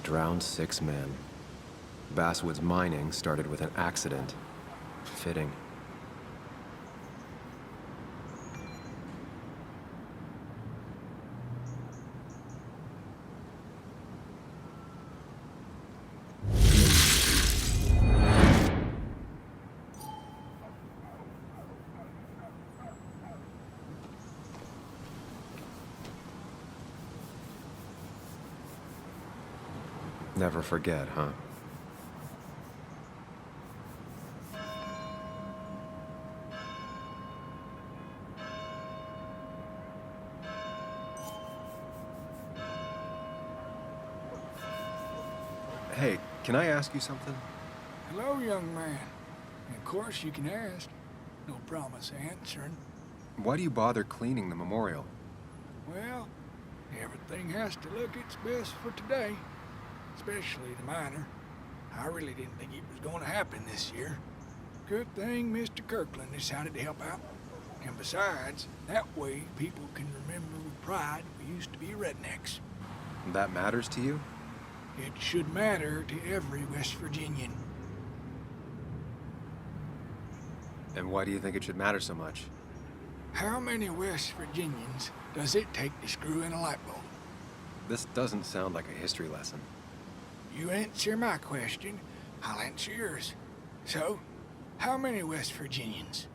drowned 6 men. Basswood's mining started with an accident. Fitting. Never forget, huh? Hey, can I ask you something? Hello, young man. Of course you can ask. No promise answering. Why do you bother cleaning the memorial? Well, everything has to look its best for today. Especially the miner. I really didn't think it was going to happen this year. Good thing Mr. Kirkland decided to help out. And besides, that way people can remember with pride we used to be rednecks. That matters to you? It should matter to every West Virginian. And why do you think it should matter so much? How many West Virginians does it take to screw in a light bulb? This doesn't sound like a history lesson. You answer my question, I'll answer yours. So, how many West Virginians?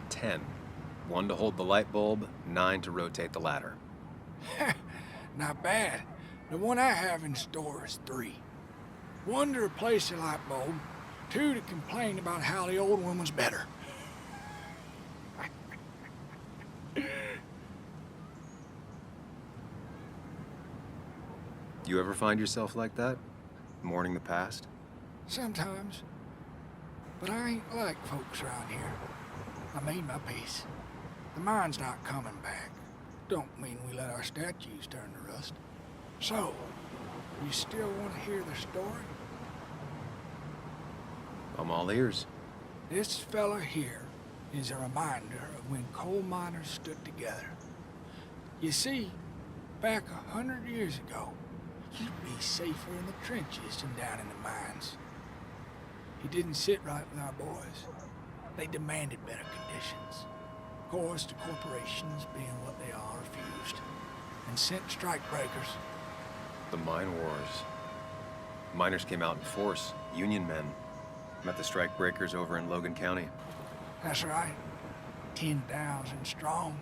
10. 1 to hold the light bulb, 9 to rotate the ladder. Not bad. The one I have in store is 3. 1 to replace the light bulb, 2 to complain about how the old one was better. You ever find yourself like that? Mourning the past? Sometimes. But I ain't like folks around here. I made my peace. The mine's not coming back. Don't mean we let our statues turn to rust. So, you still want to hear the story? I'm all ears. This fella here is a reminder of when coal miners stood together. You see, back 100 years ago, you'd be safer in the trenches than down in the mines. He didn't sit right with our boys. They demanded better conditions. Of course, the corporations, being what they are, refused and sent strikebreakers. The mine wars. Miners came out in force, Union men. Met the strikebreakers over in Logan County. That's right. 10,000 strong.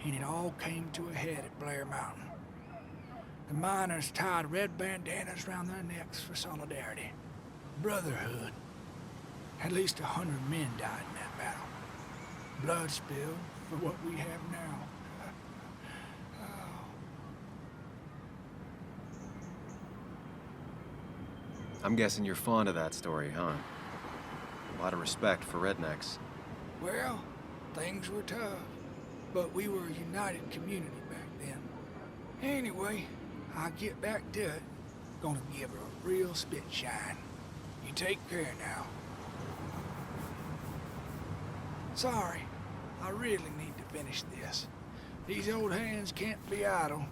And it all came to a head at Blair Mountain. The miners tied red bandanas around their necks for solidarity. Brotherhood. At least 100 men died in that battle. Blood spilled for what we have now. I'm guessing you're fond of that story, huh? A lot of respect for rednecks. Well, things were tough, but we were a united community back then. Anyway, I'll get back to it. Gonna give her a real spit shine. You take care now. Sorry, I really need to finish this. These old hands can't be idle.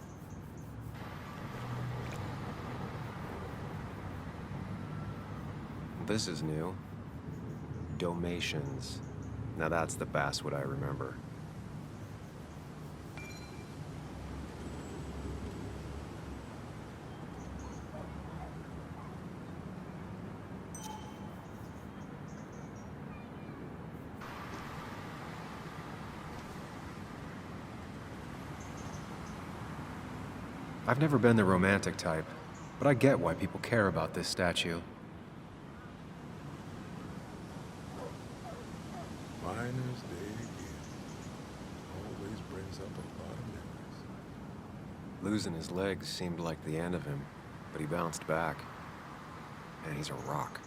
This is new. Domations. Now that's the Basswood I remember. I've never been the romantic type, but I get why people care about this statue. Miner's Day again. Always brings up a lot of memories. Losing his legs seemed like the end of him, but he bounced back. And he's a rock.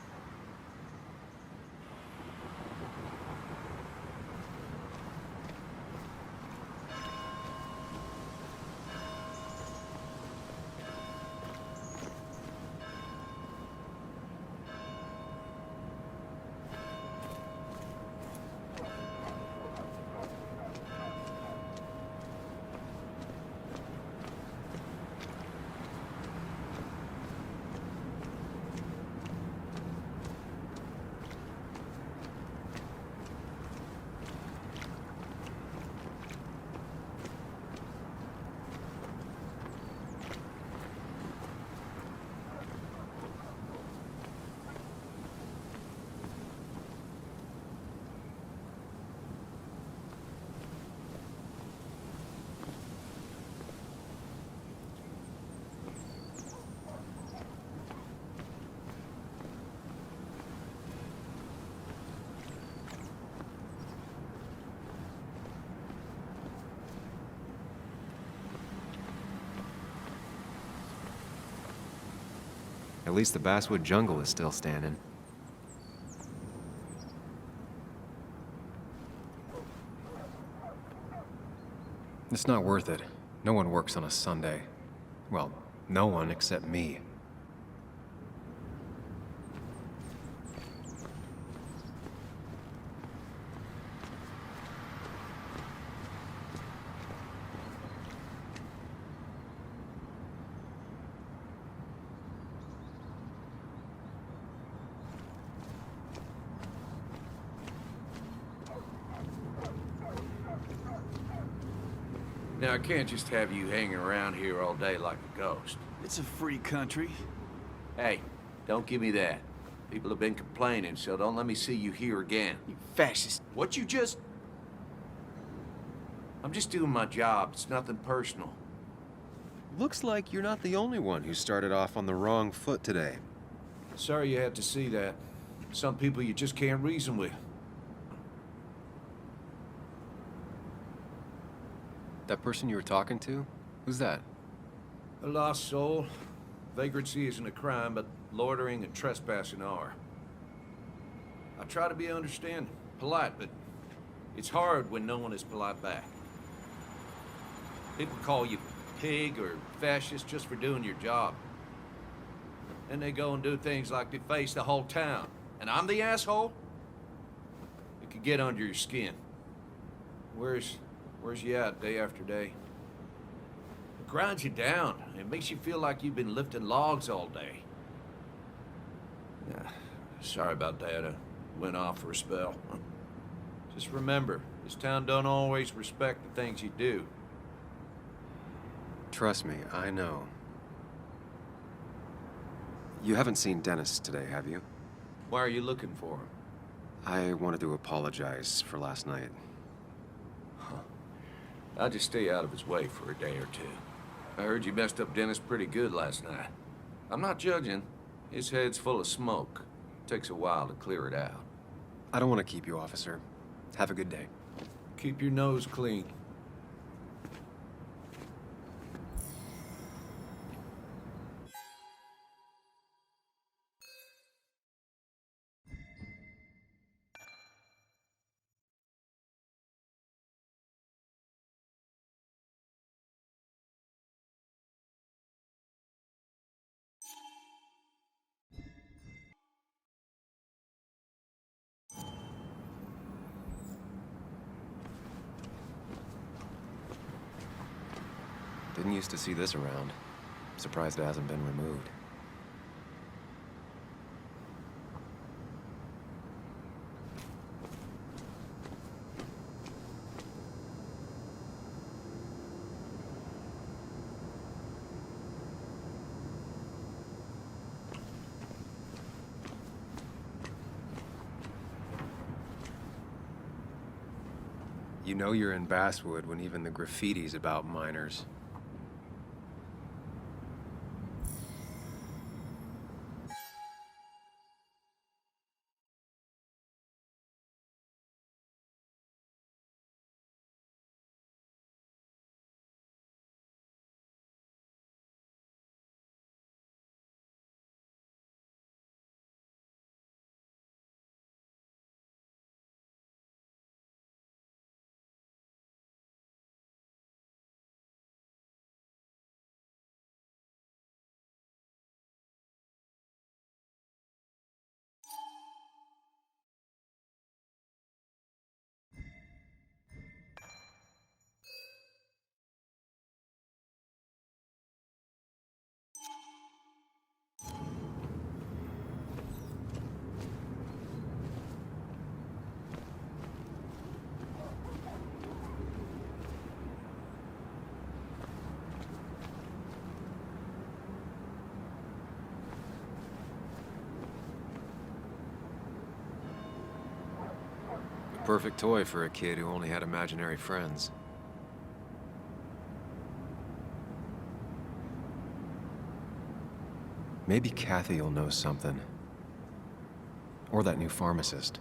At least the Basswood jungle is still standing. It's not worth it. No one works on a Sunday. Well, no one except me. Now, I can't just have you hanging around here all day like a ghost. It's a free country. Hey, don't give me that. People have been complaining, so don't let me see you here again. You fascist. What you just... I'm just doing my job. It's nothing personal. Looks like you're not the only one who started off on the wrong foot today. Sorry you had to see that. Some people you just can't reason with. That person you were talking to? Who's that? A lost soul. Vagrancy isn't a crime, but loitering and trespassing are. I try to be understanding, polite, but it's hard when no one is polite back. People call you pig or fascist just for doing your job. Then they go and do things like deface the whole town. And I'm the asshole? It could get under your skin. Where's you at day after day? It grinds you down. It makes you feel like you've been lifting logs all day. Yeah, sorry about that. I went off for a spell. Just remember, this town don't always respect the things you do. Trust me, I know. You haven't seen Dennis today, have you? Why are you looking for him? I wanted to apologize for last night. I'll just stay out of his way for a day or two. I heard you messed up Dennis pretty good last night. I'm not judging. His head's full of smoke. Takes a while to clear it out. I don't want to keep you, officer. Have a good day. Keep your nose clean. Didn't used to see this around. Surprised it hasn't been removed. You know you're in Basswood when even the graffiti's about miners. Perfect toy for a kid who only had imaginary friends. Maybe Kathy will know something. Or that new pharmacist.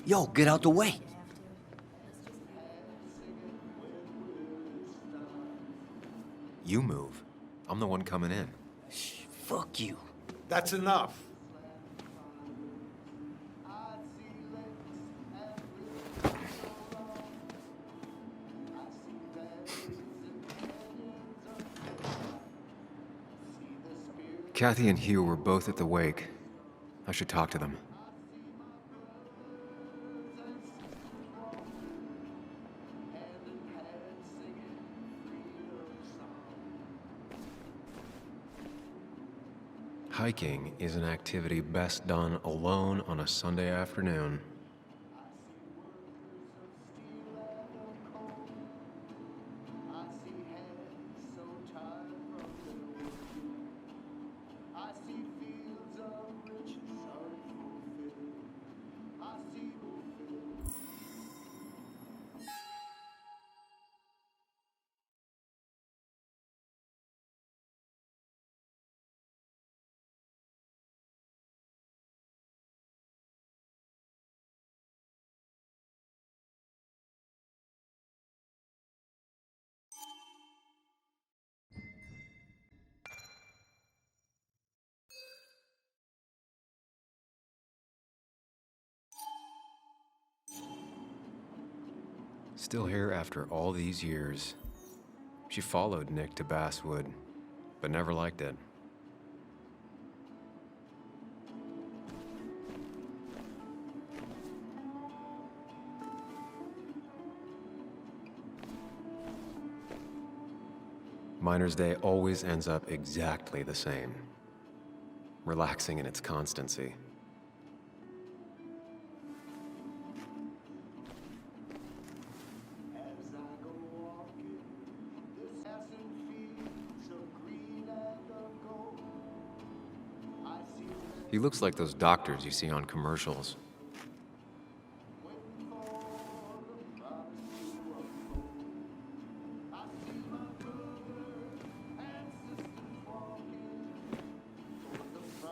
Yo, get out the way. You move. I'm the one coming in. Fuck you. That's enough. Kathy and Hugh were both at the wake. I should talk to them. Hiking is an activity best done alone on a Sunday afternoon. Still here after all these years. She followed Nick to Basswood, but never liked it. Miner's Day always ends up exactly the same. Relaxing in its constancy. He looks like those doctors you see on commercials.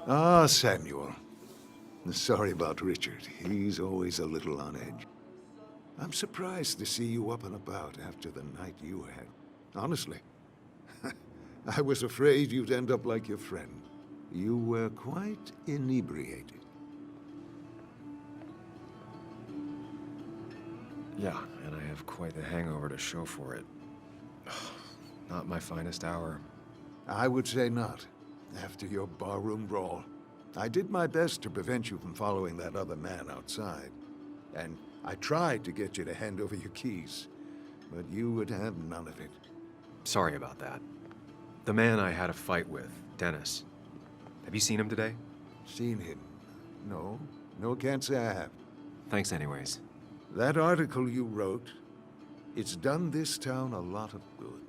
Ah, Samuel. Sorry about Richard. He's always a little on edge. I'm surprised to see you up and about after the night you had. Honestly. I was afraid you'd end up like your friend. You were quite inebriated. Yeah, and I have quite the hangover to show for it. Not my finest hour. I would say not, after your barroom brawl. I did my best to prevent you from following that other man outside. And I tried to get you to hand over your keys, but you would have none of it. Sorry about that. The man I had a fight with, Dennis. Have you seen him today? Seen him? No. No, can't say I have. Thanks anyways. That article you wrote, it's done this town a lot of good.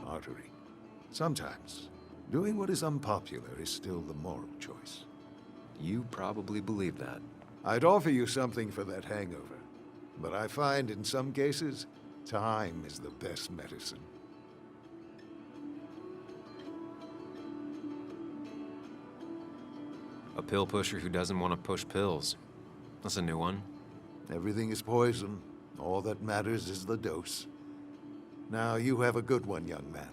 Artery. Sometimes, doing what is unpopular is still the moral choice. You probably believe that. I'd offer you something for that hangover, but I find in some cases, time is the best medicine. A pill pusher who doesn't want to push pills. That's a new one. Everything is poison. All that matters is the dose. Now, you have a good one, young man.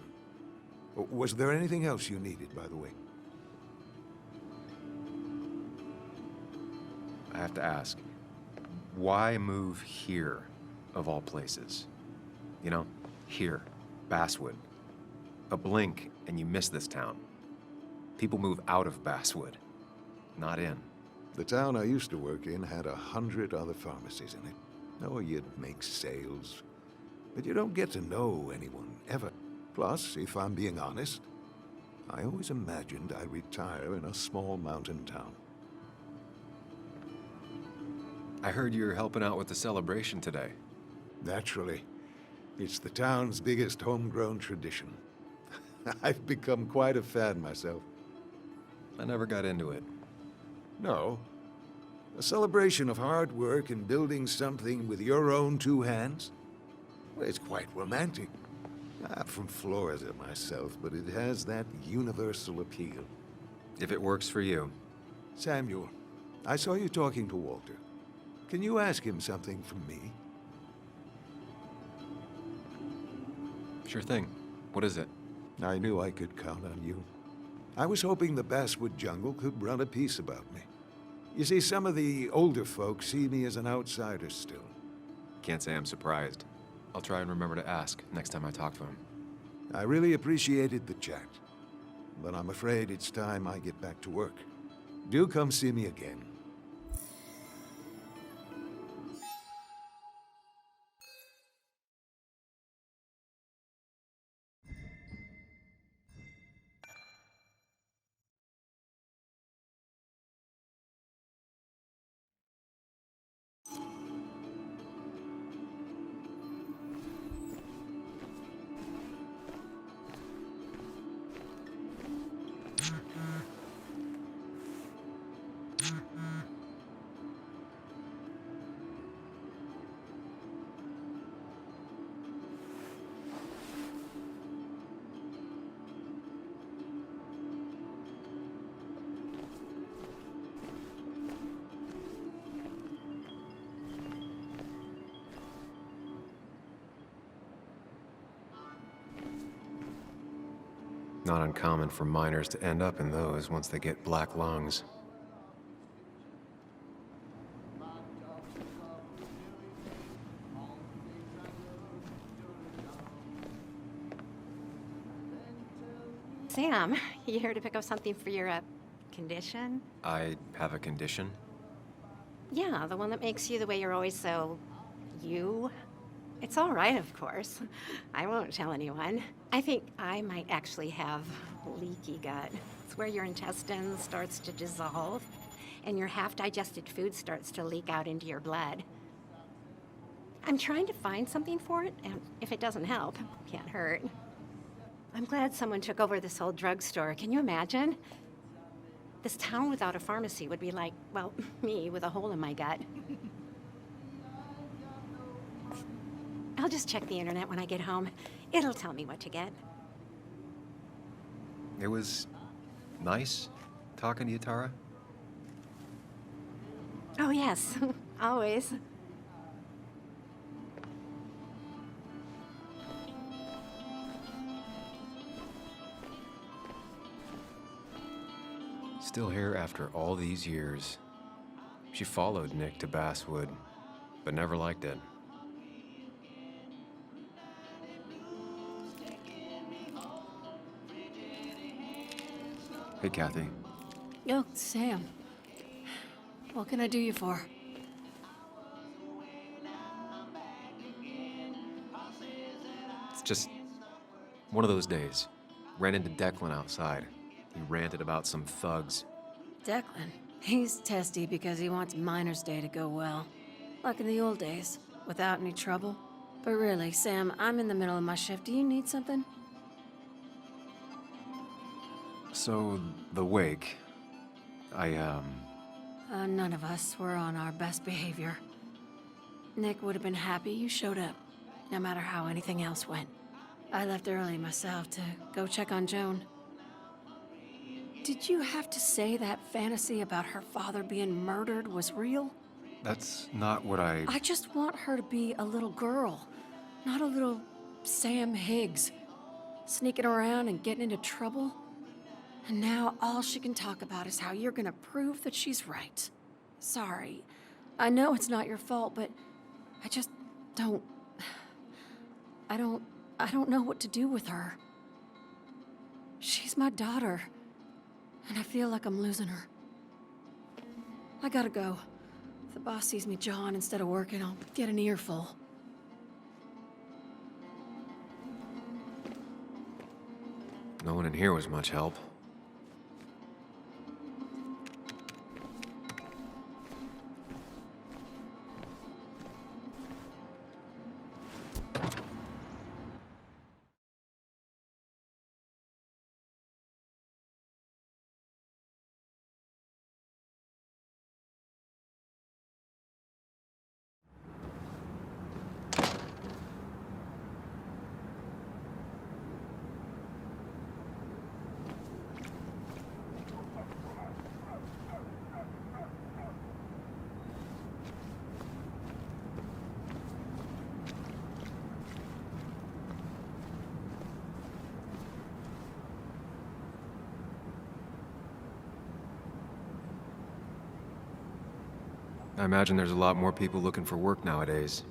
Was there anything else you needed, by the way? I have to ask, why move here, of all places? You know, here, Basswood. A blink and you miss this town. People move out of Basswood, not in. The town I used to work in had 100 other pharmacies in it. Oh, you'd make sales. But you don't get to know anyone, ever. Plus, if I'm being honest, I always imagined I'd retire in a small mountain town. I heard you're helping out with the celebration today. Naturally. It's the town's biggest homegrown tradition. I've become quite a fan myself. I never got into it. No. A celebration of hard work and building something with your own two hands? Well, it's quite romantic. I'm from Florida myself, but it has that universal appeal. If it works for you. Samuel, I saw you talking to Walter. Can you ask him something from me? Sure thing. What is it? I knew I could count on you. I was hoping the Basswood Jungle could run a piece about me. You see, some of the older folks see me as an outsider still. Can't say I'm surprised. I'll try and remember to ask next time I talk to him. I really appreciated the chat, but I'm afraid it's time I get back to work. Do come see me again. Not uncommon for miners to end up in those once they get black lungs. Sam, you here to pick up something for your, condition? I have a condition? Yeah, the one that makes you the way you're always so... you? It's all right, of course. I won't tell anyone. I think I might actually have leaky gut. It's where your intestine starts to dissolve, and your half-digested food starts to leak out into your blood. I'm trying to find something for it, and if it doesn't help, can't hurt. I'm glad someone took over this old drugstore. Can you imagine? This town without a pharmacy would be like, well, me with a hole in my gut. I'll just check the internet when I get home. It'll tell me what to get. It was nice talking to you, Tara. Oh, yes. Always. Still here after all these years. She followed Nick to Basswood, but never liked it. Hey, Kathy. Oh, Sam. What can I do you for? It's just one of those days. Ran into Declan outside. He ranted about some thugs. Declan. He's testy because he wants Miner's Day to go well. Like in the old days, without any trouble. But really, Sam, I'm in the middle of my shift. Do you need something? So, the wake. None of us were on our best behavior. Nick would have been happy you showed up, no matter how anything else went. I left early myself to go check on Joan. Did you have to say that fantasy about her father being murdered was real? That's not what I just want her to be a little girl, not a little Sam Higgs, sneaking around and getting into trouble. And now all she can talk about is how you're gonna prove that she's right. Sorry. I know it's not your fault, but I just don't... I don't know what to do with her. She's my daughter, and I feel like I'm losing her. I gotta go. If the boss sees me jawing instead of working, I'll get an earful. No one in here was much help. I imagine there's a lot more people looking for work nowadays.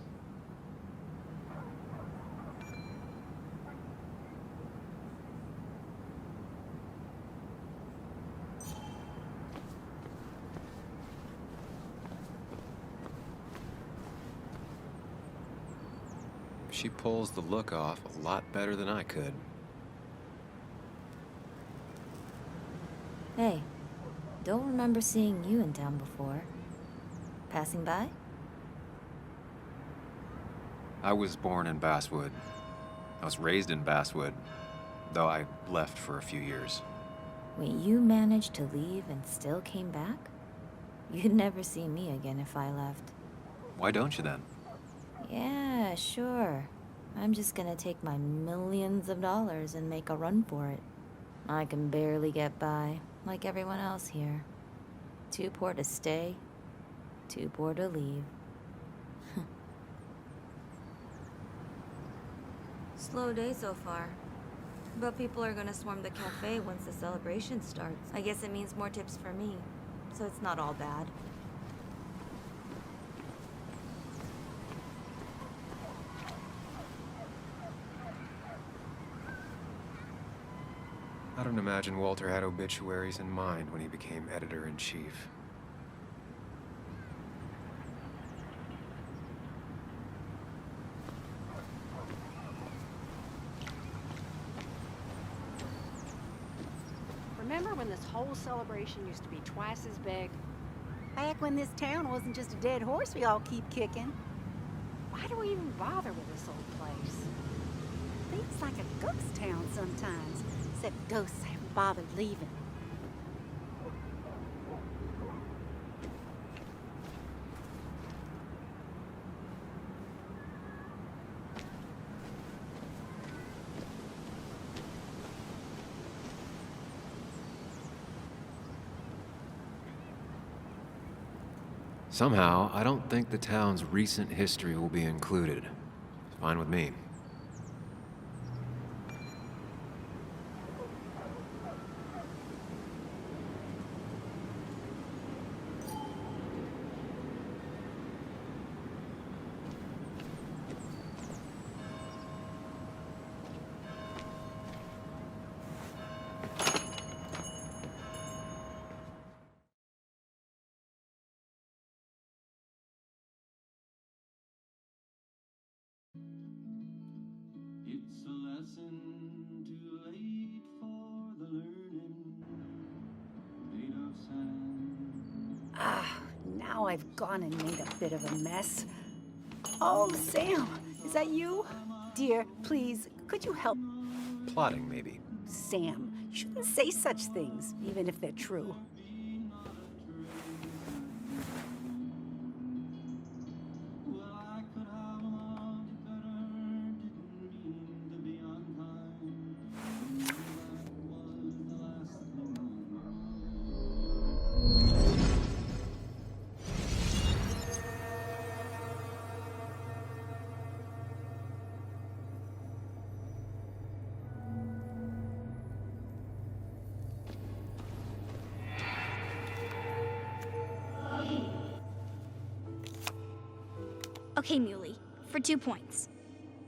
She pulls the look off a lot better than I could. Hey, don't remember seeing you in town before. Passing by? I was born in Basswood. I was raised in Basswood, though I left for a few years. Wait, you managed to leave and still came back? You'd never see me again if I left. Why don't you then? Yeah, sure. I'm just gonna take my millions of dollars and make a run for it. I can barely get by, like everyone else here. Too poor to stay, too poor to leave. Slow day so far. But people are gonna swarm the cafe once the celebration starts. I guess it means more tips for me, so it's not all bad. I don't imagine Walter had obituaries in mind when he became editor-in-chief. Remember when this whole celebration used to be twice as big? Back when this town wasn't just a dead horse we all keep kicking. Why do we even bother with this old place? Feels like a ghost town sometimes, except ghosts haven't bothered leaving. Somehow, I don't think the town's recent history will be included. It's fine with me. It's a lesson too late for the learning, made of sand. Ah, now I've gone and made a bit of a mess. Oh, Sam, is that you? Dear, please, could you help? Plotting, maybe. Sam, you shouldn't say such things, even if they're true. Okay, Muley, for 2 points.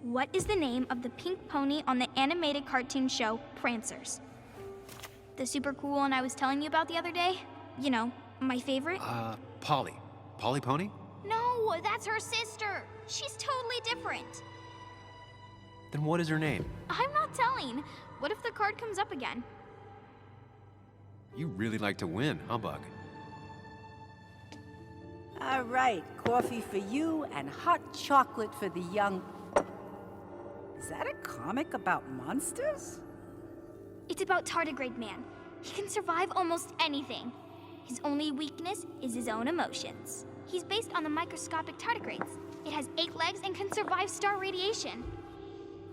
What is the name of the pink pony on the animated cartoon show Prancers? The super cool one I was telling you about the other day? You know, my favorite? Polly. Polly Pony? No, that's her sister. She's totally different. Then what is her name? I'm not telling. What if the card comes up again? You really like to win, huh, Bug? All right, coffee for you and hot chocolate for the young... Is that a comic about monsters? It's about Tardigrade Man. He can survive almost anything. His only weakness is his own emotions. He's based on the microscopic tardigrades. It has 8 legs and can survive star radiation.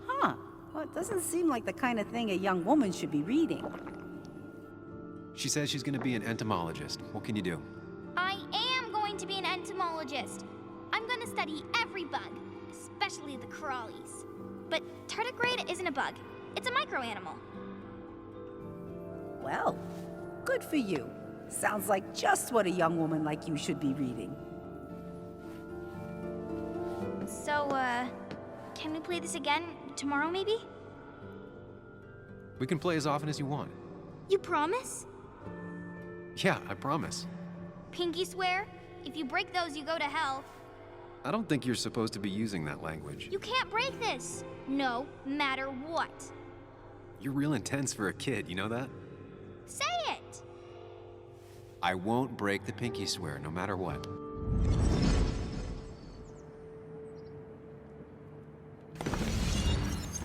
Huh. Well, it doesn't seem like the kind of thing a young woman should be reading. She says she's gonna be an entomologist. What can you do? I am going to be an entomologist. I'm going to study every bug, especially the crawlies. But tardigrade isn't a bug. It's a microanimal. Well, good for you. Sounds like just what a young woman like you should be reading. So, can we play this again tomorrow, maybe? We can play as often as you want. You promise? Yeah, I promise. Pinky swear? If you break those, you go to hell. I don't think you're supposed to be using that language. You can't break this! No matter what. You're real intense for a kid, you know that? Say it! I won't break the pinky swear, no matter what.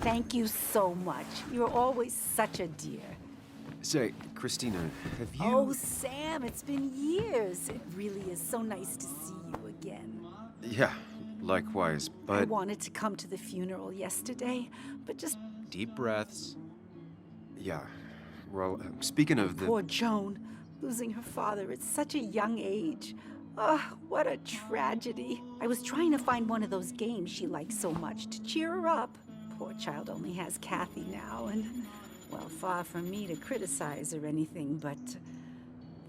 Thank you so much. You're always such a dear. Say, Christina, have you... Oh, Sam, it's been years. It really is so nice to see you again. Yeah, likewise, I but... wanted to come to the funeral yesterday, but just... Deep breaths. Yeah, well, speaking of the... Poor Joan, losing her father at such a young age. Ah, what a tragedy. I was trying to find one of those games she likes so much to cheer her up. Poor child only has Kathy now, and, well, far from me to criticize or anything, but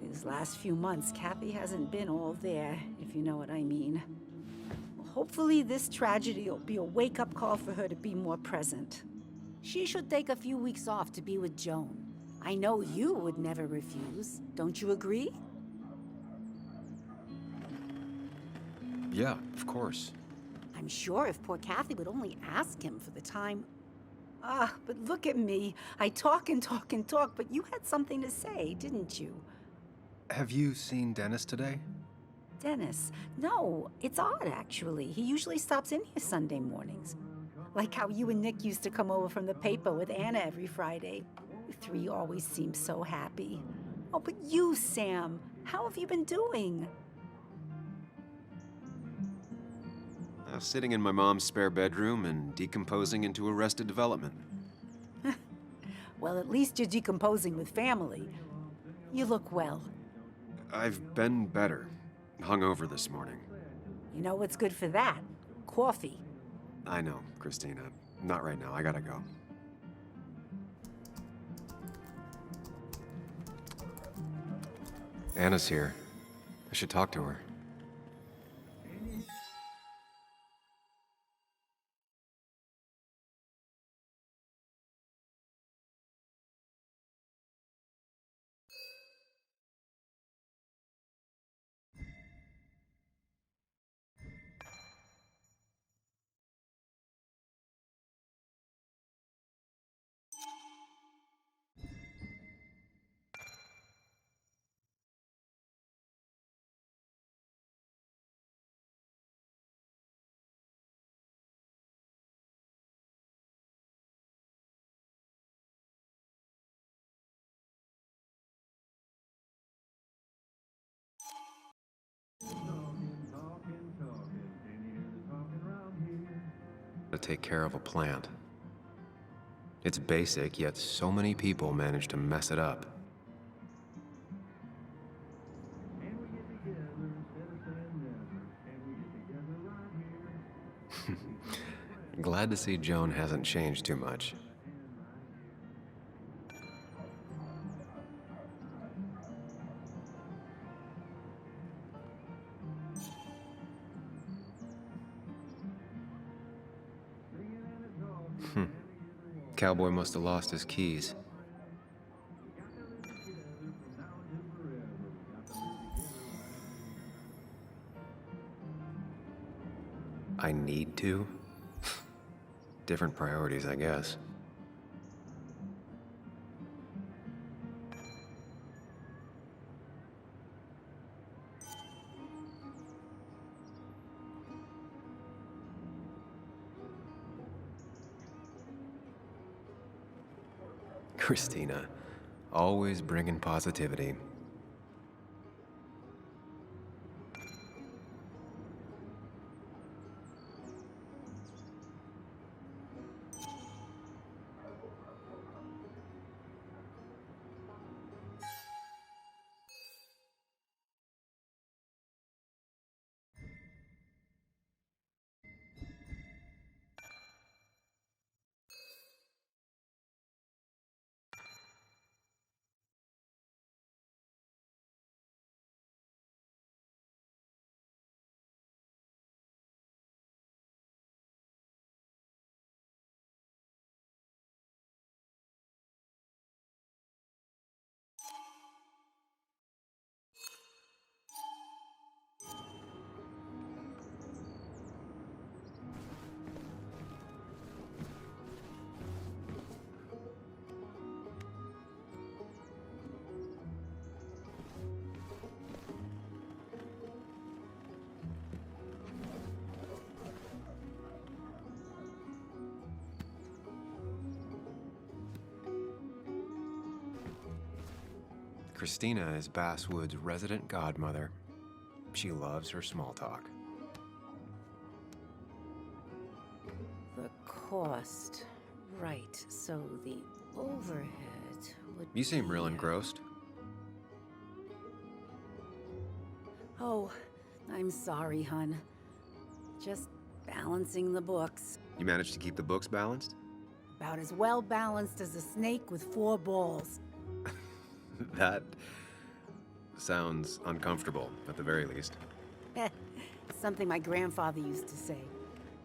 these last few months, Kathy hasn't been all there, if you know what I mean. Well, hopefully this tragedy will be a wake-up call for her to be more present. She should take a few weeks off to be with Joan. I know you would never refuse. Don't you agree? Yeah, of course. I'm sure if poor Kathy would only ask him for the time. Ah, but look at me. I talk and talk and talk, but you had something to say, didn't you? Have you seen Dennis today? Dennis? No, it's odd, actually. He usually stops in here Sunday mornings. Like how you and Nick used to come over from the paper with Anna every Friday. You three always seem so happy. Oh, but you, Sam, how have you been doing? Sitting in my mom's spare bedroom and decomposing into Arrested Development. Well, at least you're decomposing with family. You look well. I've been better. Hungover this morning. You know what's good for that? Coffee. I know, Christina. Not right now. I gotta go. Anna's here. I should talk to her. To take care of a plant. It's basic, yet so many people manage to mess it up. Glad to see Joan hasn't changed too much. Cowboy must have lost his keys. I need to? Different priorities, I guess. Christina, always bringing positivity. Christina is Basswood's resident godmother. She loves her small talk. The cost. Right, so the overhead would You seem real be- engrossed. Oh, I'm sorry, hun. Just balancing the books. You managed to keep the books balanced? About as well balanced as a snake with 4 balls. That sounds uncomfortable, at the very least. Something my grandfather used to say.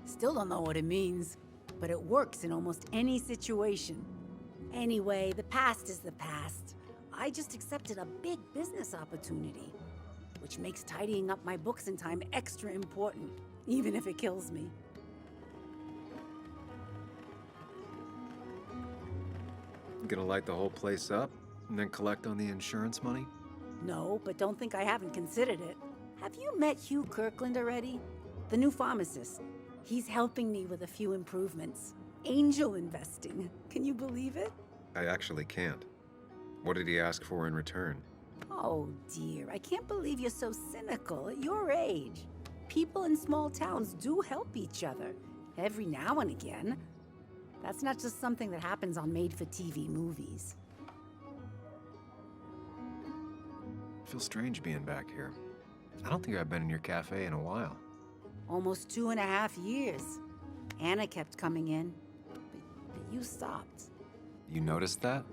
Still don't know what it means, but it works in almost any situation. Anyway, the past is the past. I just accepted a big business opportunity, which makes tidying up my books in time extra important, even if it kills me. Gonna light the whole place up and then collect on the insurance money? No, but don't think I haven't considered it. Have you met Hugh Kirkland already? The new pharmacist. He's helping me with a few improvements. Angel investing. Can you believe it? I actually can't. What did he ask for in return? Oh dear, I can't believe you're so cynical at your age. People in small towns do help each other, every now and again. That's not just something that happens on made-for-TV movies. I feel strange being back here. I don't think I've been in your cafe in a while. Almost 2.5 years. Anna kept coming in, but you stopped. You noticed that?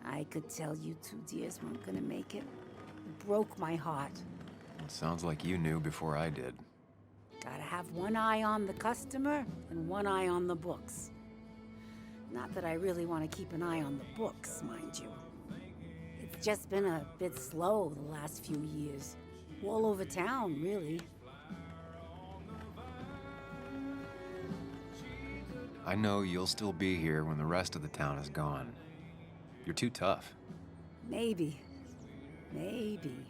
I could tell you 2 dears weren't gonna make it. It broke my heart. It sounds like you knew before I did. Gotta have one eye on the customer and one eye on the books. Not that I really want to keep an eye on the books, mind you. It's just been a bit slow the last few years. All over town, really. I know you'll still be here when the rest of the town is gone. You're too tough. Maybe. Maybe.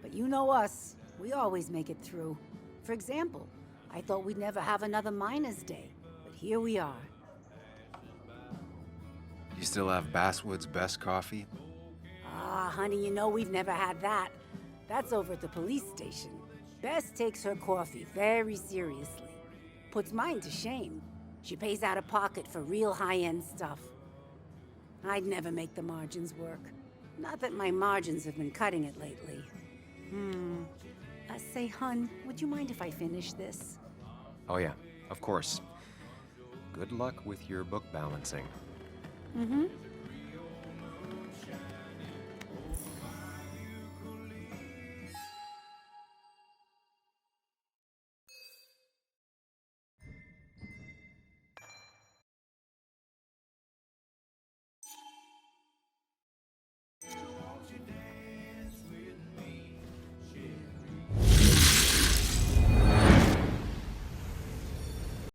But you know us. We always make it through. For example, I thought we'd never have another Miners' Day, but here we are. You still have Basswood's best coffee? Ah, honey, you know we've never had that. That's over at the police station. Bess takes her coffee very seriously. Puts mine to shame. She pays out of pocket for real high-end stuff. I'd never make the margins work. Not that my margins have been cutting it lately. Say, hun, would you mind if I finish this? Oh yeah, of course. Good luck with your book balancing. Mm-hmm.